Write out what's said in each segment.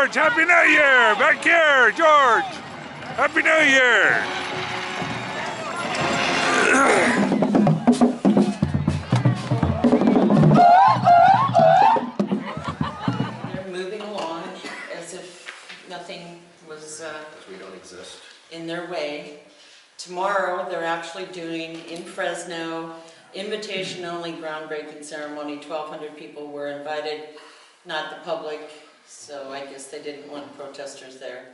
George, Happy New Year! Back here, George! Happy New Year! They're moving along as if nothing was we don't exist. in their way. Tomorrow they're actually doing in Fresno, invitation-only groundbreaking ceremony. 1,200 people were invited, not the public, so I guess they didn't want protesters there.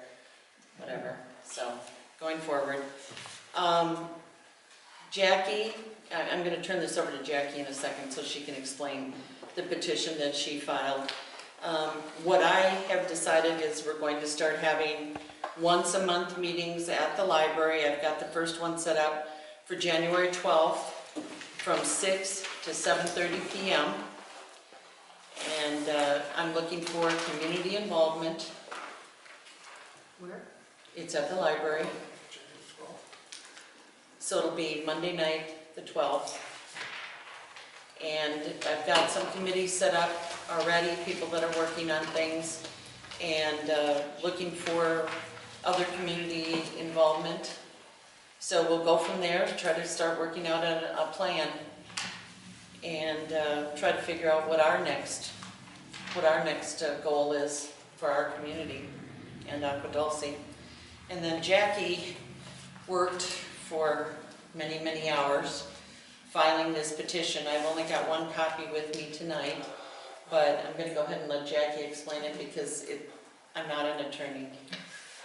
Whatever. So, going forward. Jackie, I'm going to turn this over to Jackie in a second so she can explain the petition that she filed. What I have decided is we're going to start having once a month meetings at the library. I've got the first one set up for January 12th from 6 to 7:30 p.m. And I'm looking for community involvement. Where? It's at the library. So it'll be Monday night, the 12th. And I've got some committees set up already, people that are working on things, and looking for other community involvement. So we'll go from there, try to start working out a plan, and try to figure out what our next goal is for our community and Aqua Dulce. And then Jackie worked for many, many hours filing this petition. I've only got one copy with me tonight, but I'm going to go ahead and let Jackie explain it because I'm not an attorney.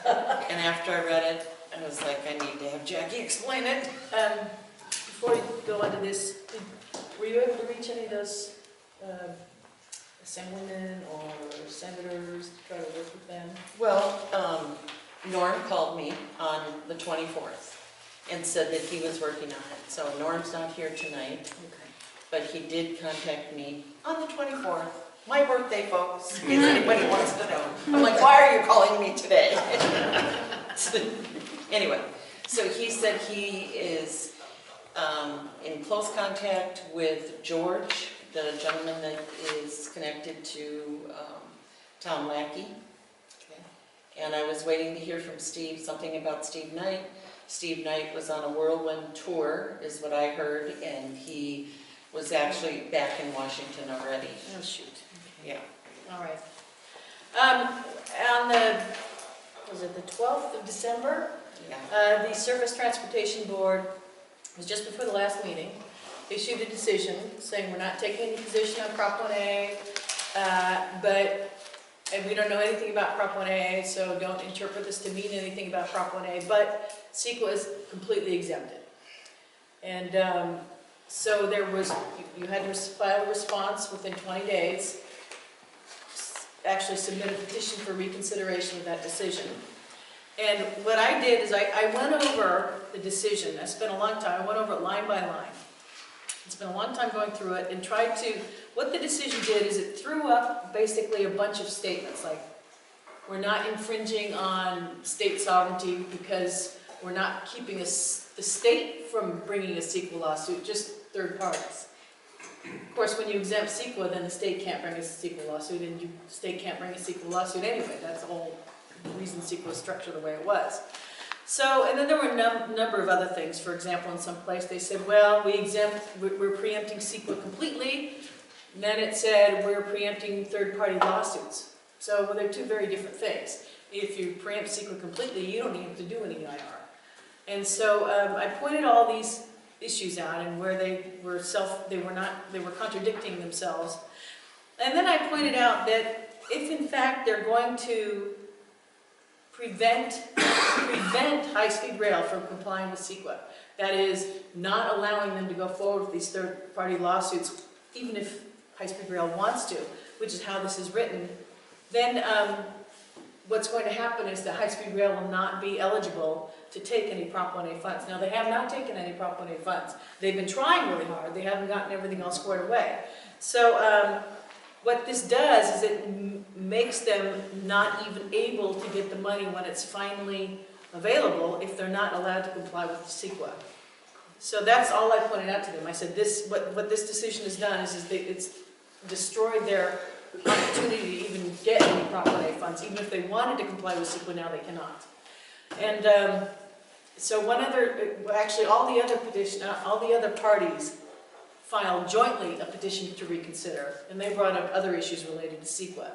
And after I read it, I was like, I need to have Jackie explain it. Before you go into this, were you able to reach any of those assemblymen or senators to try to work with them? Well, Norm called me on the 24th and said that he was working on it. So Norm's not here tonight, Okay. but he did contact me on the 24th. My birthday, folks, if anybody wants to know. I'm like, why are you calling me today? Anyway, so he said he is in close contact with George, the gentleman that is connected to Tom Lackey. Okay. And I was waiting to hear from Steve, something about Steve Knight. Steve Knight was on a whirlwind tour, is what I heard, and he was actually back in Washington already. Oh, shoot. Yeah. All right. On the, was it the 12th of December? Yeah. The Surface Transportation Board, it was just before the last meeting, issued a decision saying we're not taking any position on Prop 1A, and we don't know anything about Prop 1A, so don't interpret this to mean anything about Prop 1A, but CEQA is completely exempted. And so there was, you had to file a response within 20 days, actually submit a petition for reconsideration of that decision. And what I did is I went over the decision. I spent a long time, I went over it line by line. It's been a long time going through it and tried to, what the decision did is it threw up basically a bunch of statements like, we're not infringing on state sovereignty because we're not keeping the state from bringing a CEQA lawsuit, just third parties. Of course, when you exempt CEQA, then the state can't bring a CEQA lawsuit, and the state can't bring a CEQA lawsuit anyway. That's the whole reason CEQA was structured the way it was. So, and then there were a number of other things. For example, in some place they said, well, we're preempting CEQA completely. And then it said we're preempting third-party lawsuits. So, well, they're two very different things. If you preempt CEQA completely, you don't even have to do any IR. And so I pointed all these issues out and where they were contradicting themselves. And then I pointed out that if in fact they're going to prevent high-speed rail from complying with CEQA, that is, not allowing them to go forward with these third-party lawsuits, even if high-speed rail wants to, which is how this is written, then what's going to happen is that high-speed rail will not be eligible to take any Prop 1A funds. Now, they have not taken any Prop 1A funds. They've been trying really hard. They haven't gotten everything all squared away. So what this does is it makes them not even able to get the money when it's finally available if they're not allowed to comply with the CEQA. So that's all I pointed out to them. I said, what this decision has done is it's destroyed their opportunity to even get any Prop 1A funds. Even if they wanted to comply with CEQA now, they cannot. And so actually all the other parties filed jointly a petition to reconsider, and they brought up other issues related to CEQA.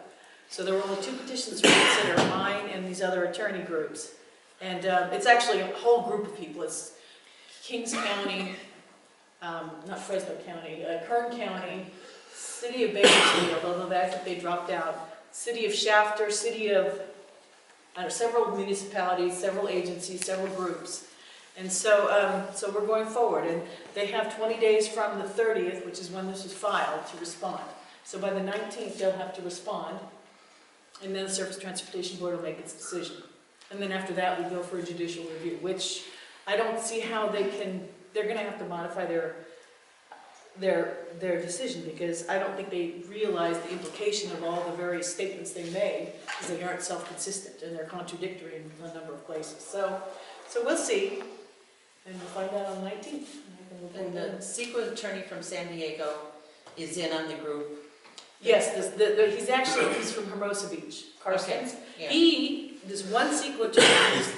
So there were only 2 petitions to reconsider, mine and these other attorney groups. And it's actually a whole group of people. It's Kings County, not Fresno County, Kern County, City of Bakersfield, although they dropped out, City of Shafter, City of several municipalities, several agencies, several groups. And so, so we're going forward, and they have 20 days from the 30th, which is when this was filed, to respond. So by the 19th, they'll have to respond, and then the Surface Transportation Board will make its decision. And then after that, we go for a judicial review, which I don't see how they're going to have to modify their decision, because I don't think they realize the implication of all the various statements they made, because they aren't self-consistent and they're contradictory in a number of places. So we'll see, and we'll find out on the 19th. And the CEQA attorney from San Diego is in on the group. Yes, he's from Hermosa Beach, Carstens. Okay. Yeah. There's one CEQA attorney who's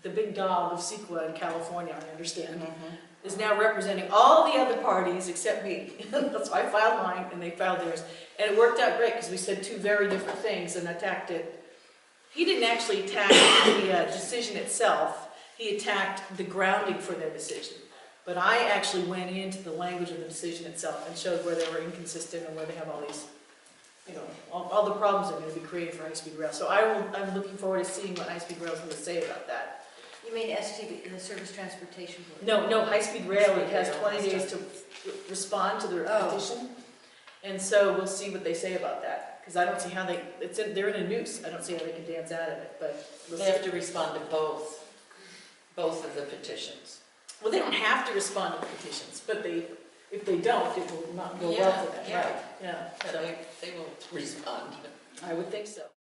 the big dog of CEQA in California, I understand. Mm-hmm. Is now representing all the other parties except me. So I filed mine and they filed theirs. And it worked out great because we said 2 very different things and attacked it. He didn't actually attack the decision itself. He attacked the grounding for their decision. But I actually went into the language of the decision itself and showed where they were inconsistent and where they have all these, all the problems that are going to be created for high-speed rail. So I'm looking forward to seeing what high-speed rail is going to say about that. You mean STB, the Surface Transportation Board? No, high-speed rail, it has 20 days to respond to the petition. And so we'll see what they say about that, because I don't see how they're in a noose. I don't see how they can dance out of it, but They have to respond to both of the petitions. Well, they don't have to respond to the petitions, but if they don't, it will not go well for them. Yeah. Right. Yeah. But they will respond. I would think so.